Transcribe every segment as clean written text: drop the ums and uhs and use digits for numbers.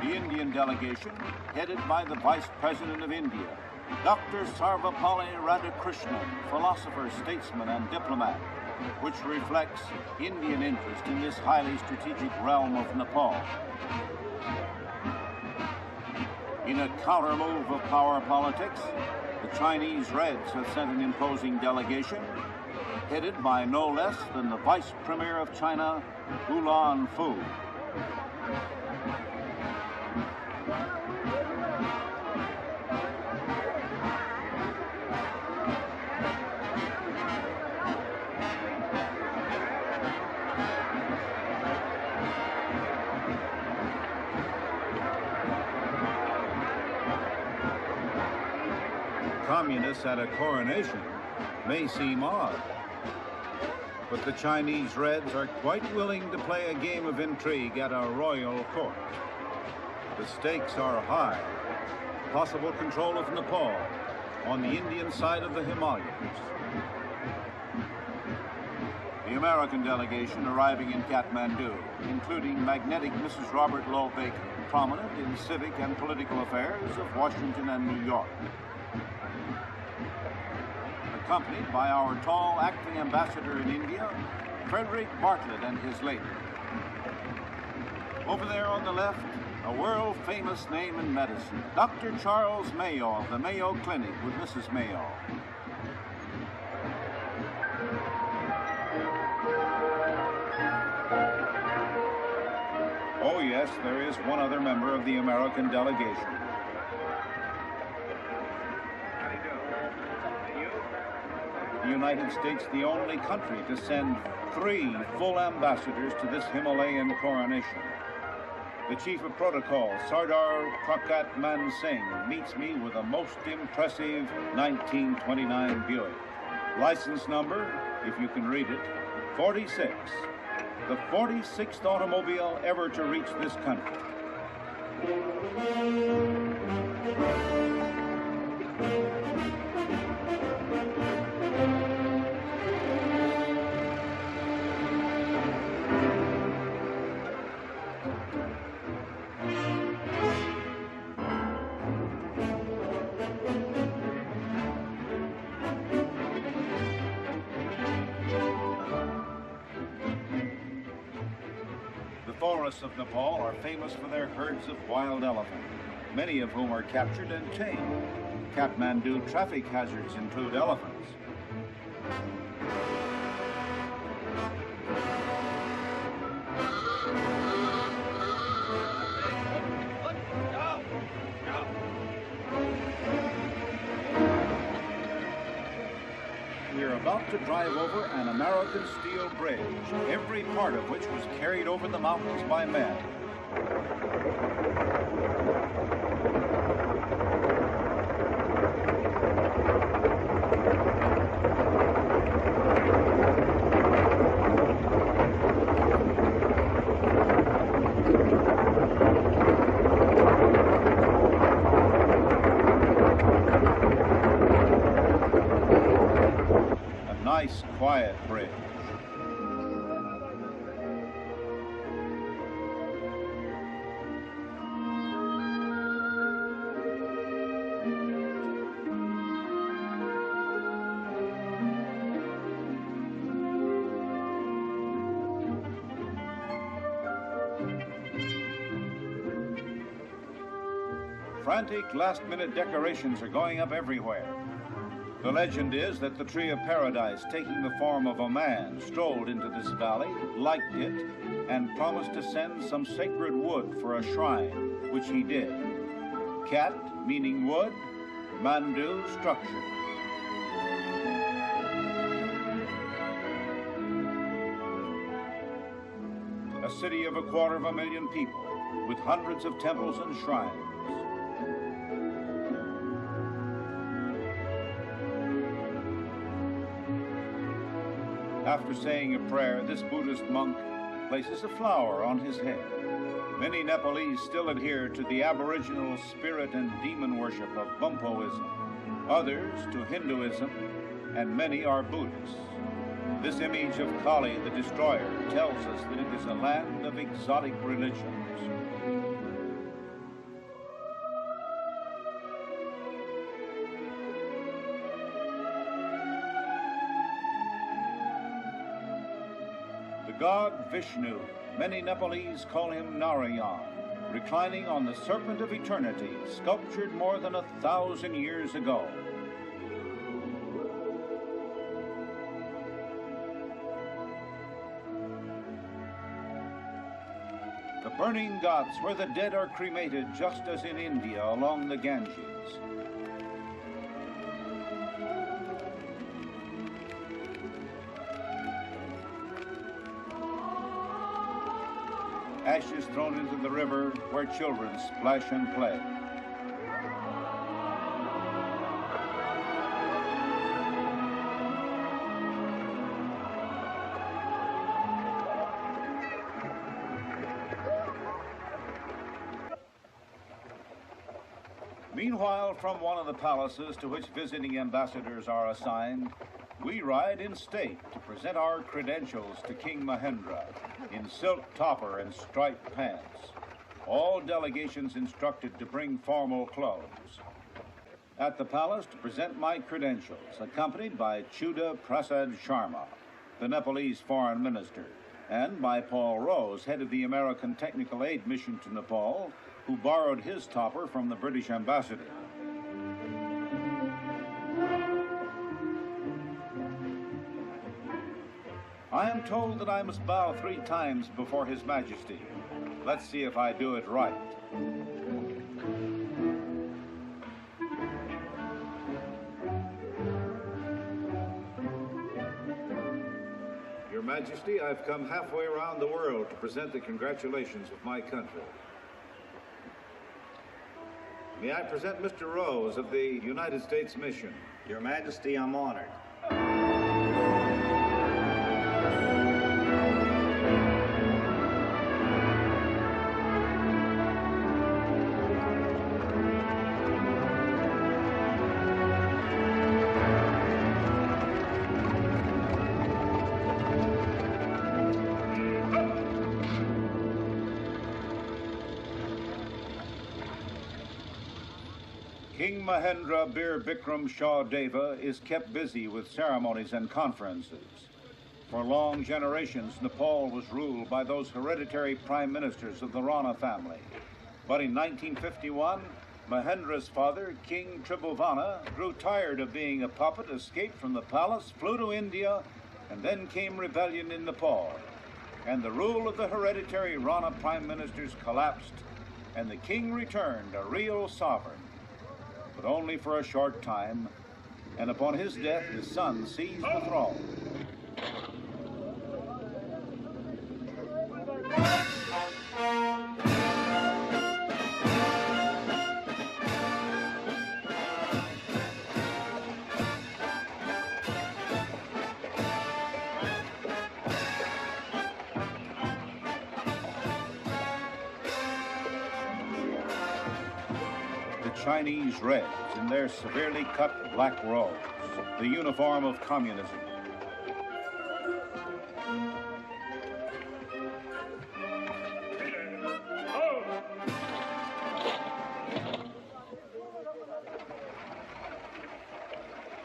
The Indian delegation, headed by the Vice President of India, Dr. Sarvepalli Radhakrishnan, philosopher, statesman, and diplomat, which reflects Indian interest in this highly strategic realm of Nepal. In a counter-move of power politics, the Chinese Reds have sent an imposing delegation, headed by no less than the Vice Premier of China, Ulan Fu. Communists at a coronation may seem odd, but the Chinese Reds are quite willing to play a game of intrigue at a royal court. The stakes are high. Possible control of Nepal on the Indian side of the Himalayas. The American delegation arriving in Kathmandu, including magnetic Mrs. Robert Lowe Baker, prominent in civic and political affairs of Washington and New York. Accompanied by our tall acting ambassador in India, Frederick Bartlett and his lady. Over there on the left, a world-famous name in medicine, Dr. Charles Mayo of the Mayo Clinic with Mrs. Mayo. Oh yes, there is one other member of the American delegation. The United States, the only country to send 3 full ambassadors to this Himalayan coronation. The Chief of Protocol, Sardar Prakat Man Singh, meets me with a most impressive 1929 Buick. License number, if you can read it, 46. The 46th automobile ever to reach this country. The forests of Nepal are famous for their herds of wild elephant, many of whom are captured and tamed. Kathmandu traffic hazards include elephants. We're about to drive over an American steel bridge, every part of which was carried over the mountains by men. Nice, quiet bridge. Frantic last-minute decorations are going up everywhere. The legend is that the tree of paradise, taking the form of a man, strolled into this valley, liked it, and promised to send some sacred wood for a shrine, which he did. Kat, meaning wood, Mandu, structure. A city of 250,000 people, with hundreds of temples and shrines. After saying a prayer, this Buddhist monk places a flower on his head. Many Nepalese still adhere to the aboriginal spirit and demon worship of Bumpoism. others to Hinduism, and many are Buddhists. This image of Kali the Destroyer tells us that it is a land of exotic religions. The god Vishnu, many Nepalese call him Narayan, reclining on the Serpent of Eternity, sculptured more than 1,000 years ago. The burning ghats, where the dead are cremated, just as in India along the Ganges. Ashes thrown into the river where children splash and play. Meanwhile, from one of the palaces to which visiting ambassadors are assigned, we ride in state to present our credentials to King Mahendra in silk topper and striped pants. All delegations instructed to bring formal clothes. At the palace to present my credentials, accompanied by Chuda Prasad Sharma, the Nepalese foreign minister, and by Paul Rose, head of the American Technical Aid Mission to Nepal, who borrowed his topper from the British ambassador. I am told that I must bow 3 times before His Majesty. Let's see if I do it right. Your Majesty, I've come halfway around the world to present the congratulations of my country. May I present Mr. Rose of the United States Mission? Your Majesty, I'm honored. King Mahendra Bir Bikram Shah Deva is kept busy with ceremonies and conferences. For long generations, Nepal was ruled by those hereditary prime ministers of the Rana family. But in 1951, Mahendra's father, King Tribhuvana, grew tired of being a puppet, escaped from the palace, flew to India, and then came rebellion in Nepal. And the rule of the hereditary Rana prime ministers collapsed, and the king returned a real sovereign. But only for a short time, and upon his death, his son seized the throne. Chinese Reds in their severely cut black robes, the uniform of communism.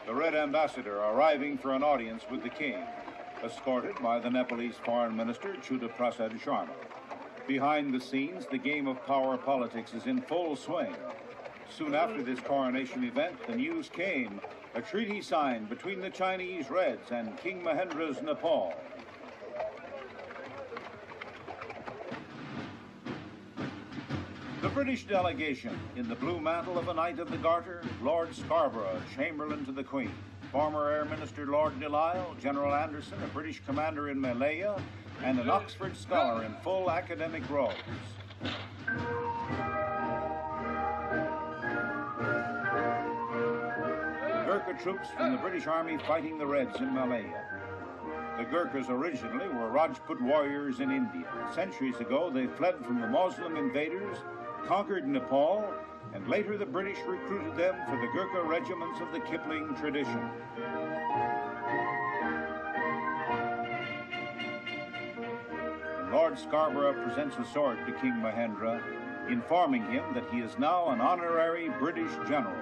The Red Ambassador arriving for an audience with the king, escorted by the Nepalese Foreign Minister Chuda Prasad Sharma. Behind the scenes, the game of power politics is in full swing. Soon after this coronation event, the news came, a treaty signed between the Chinese Reds and King Mahendra's Nepal. The British delegation, in the blue mantle of a Knight of the Garter, Lord Scarborough, Chamberlain to the Queen, former Air Minister Lord Delisle, General Anderson, a British commander in Malaya, and an Oxford scholar in full academic robes. Gurkha troops from the British Army fighting the Reds in Malaya. The Gurkhas originally were Rajput warriors in India. Centuries ago, they fled from the Muslim invaders, conquered Nepal, and later the British recruited them for the Gurkha regiments of the Kipling tradition. And Lord Scarborough presents a sword to King Mahendra, informing him that he is now an honorary British general.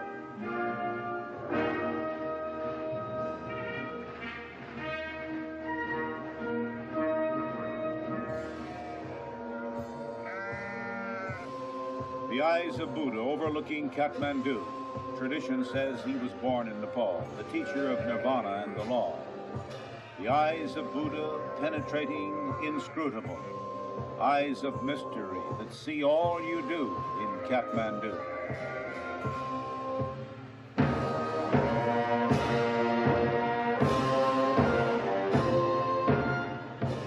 The eyes of Buddha overlooking Kathmandu. Tradition says he was born in Nepal, the teacher of nirvana and the law. The eyes of Buddha penetrating, inscrutable. Eyes of mystery that see all you do in Kathmandu.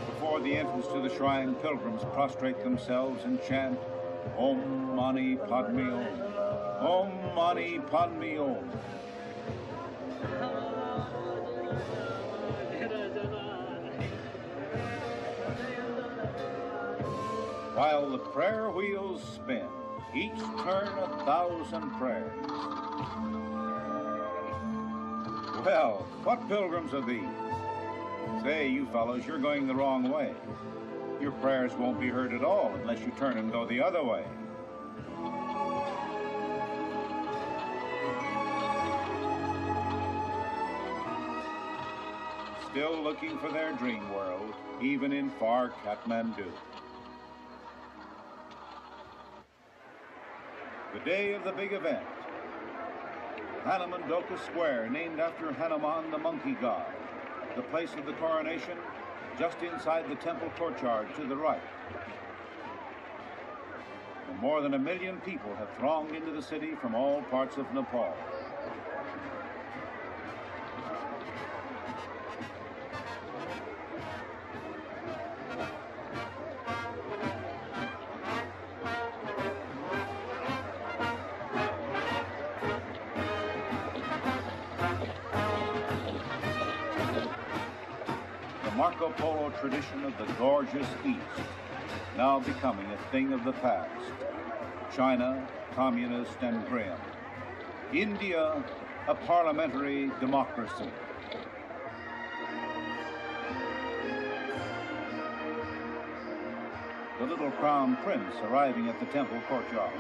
Before the entrance to the shrine, pilgrims prostrate themselves and chant, Om Mani Padme Om, Om Mani Padme Om. While the prayer wheels spin, each turn 1,000 prayers. Well, what pilgrims are these? Say, you fellows, you're going the wrong way. Your prayers won't be heard at all unless you turn and go the other way. Still looking for their dream world, even in far Kathmandu. The day of the big event. Hanuman Doka Square, named after Hanuman, the monkey god. The place of the coronation, just inside the temple courtyard to the right. And more than 1 million people have thronged into the city from all parts of Nepal. Marco Polo tradition of the gorgeous East, now becoming a thing of the past. China, communist and grim. India, a parliamentary democracy. The little crown prince arriving at the temple courtyard.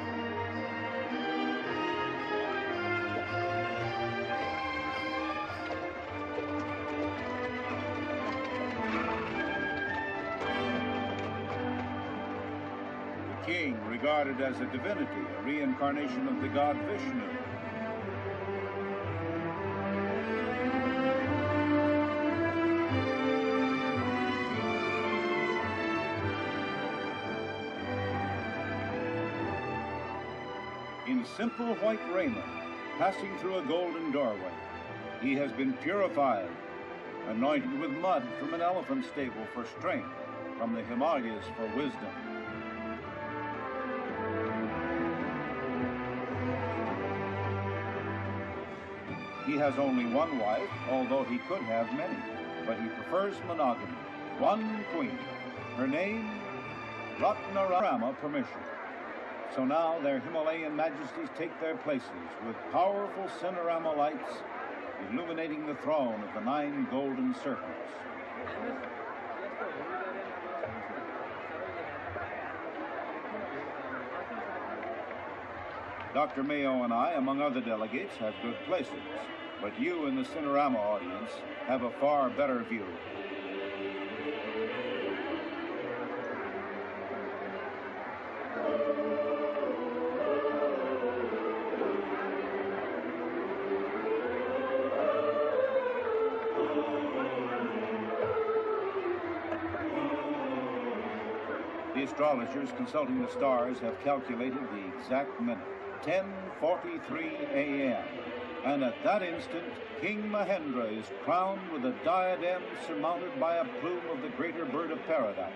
King, regarded as a divinity, a reincarnation of the god Vishnu. In simple white raiment, passing through a golden doorway, he has been purified, anointed with mud from an elephant stable for strength, from the Himalayas for wisdom. He has only one wife, although he could have many, but he prefers monogamy. One queen. Her name, Ratnarama Permission. So now their Himalayan majesties take their places with powerful Cinerama lights illuminating the throne of the 9 golden serpents. Dr. Mayo and I, among other delegates, have good places, but you in the Cinerama audience have a far better view. The astrologers consulting the stars have calculated the exact minute. 10:43 a.m. And at that instant, King Mahendra is crowned with a diadem surmounted by a plume of the greater bird of paradise.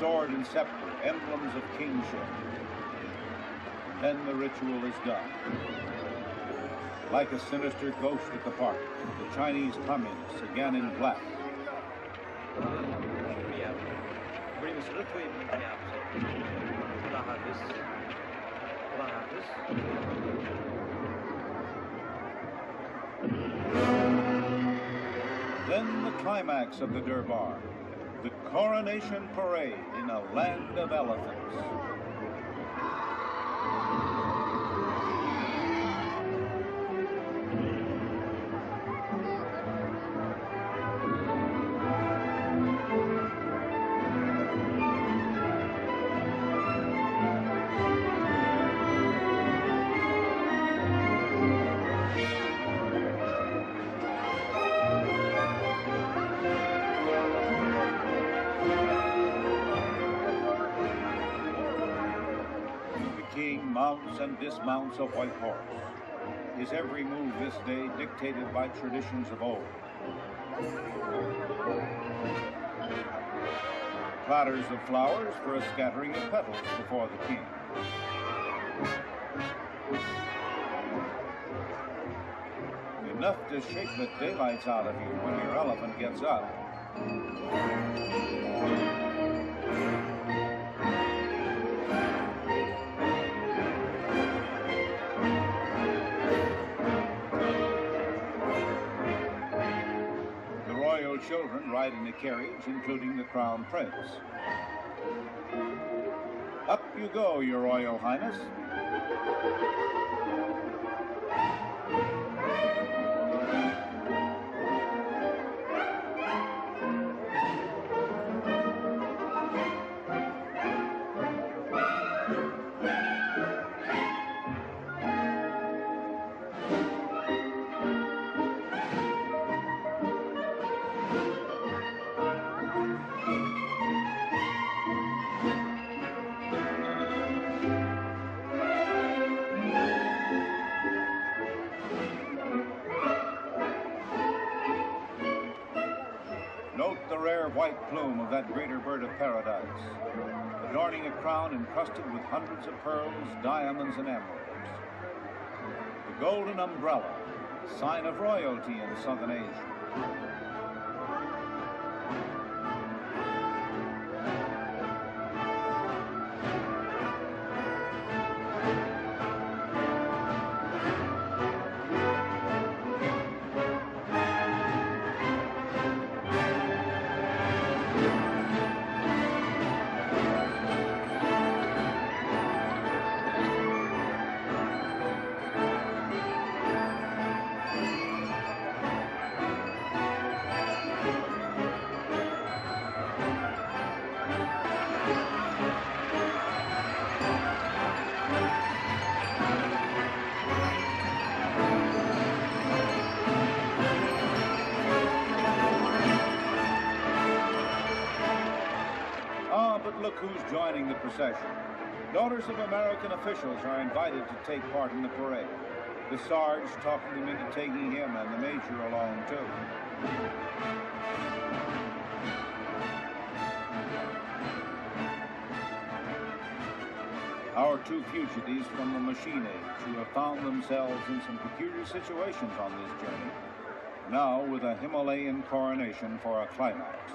sword and scepter, emblems of kingship. Then the ritual is done. Like a sinister ghost at the park, the Chinese communists, again in black. Then the climax of the Durbar, the Coronation Parade in a land of elephants. Mounts and dismounts a white horse. His every move this day dictated by traditions of old. Platters of flowers for a scattering of petals before the king. Enough to shake the daylights out of you when your elephant gets up. Children ride in the carriage, including the Crown Prince. Up you go, Your Royal Highness. Note the rare white plume of that greater bird of paradise, adorning a crown encrusted with hundreds of pearls, diamonds, and emeralds. The golden umbrella, sign of royalty in Southern Asia. But look who's joining the procession. Daughters of American officials are invited to take part in the parade. The Sarge talking them into taking him and the Major along too. Our two fugitives from the machine age who have found themselves in some peculiar situations on this journey, now with a Himalayan coronation for a climax.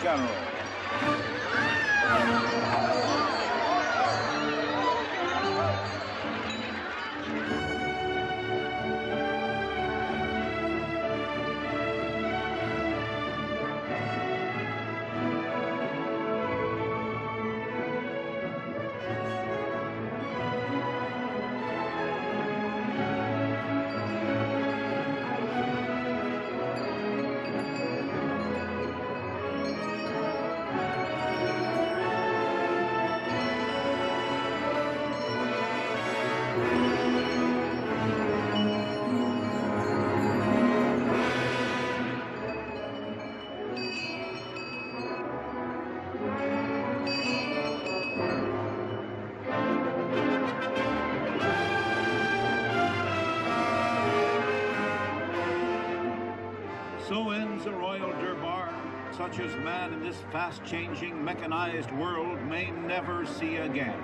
General. So ends a royal durbar, such as man in this fast-changing, mechanized world may never see again.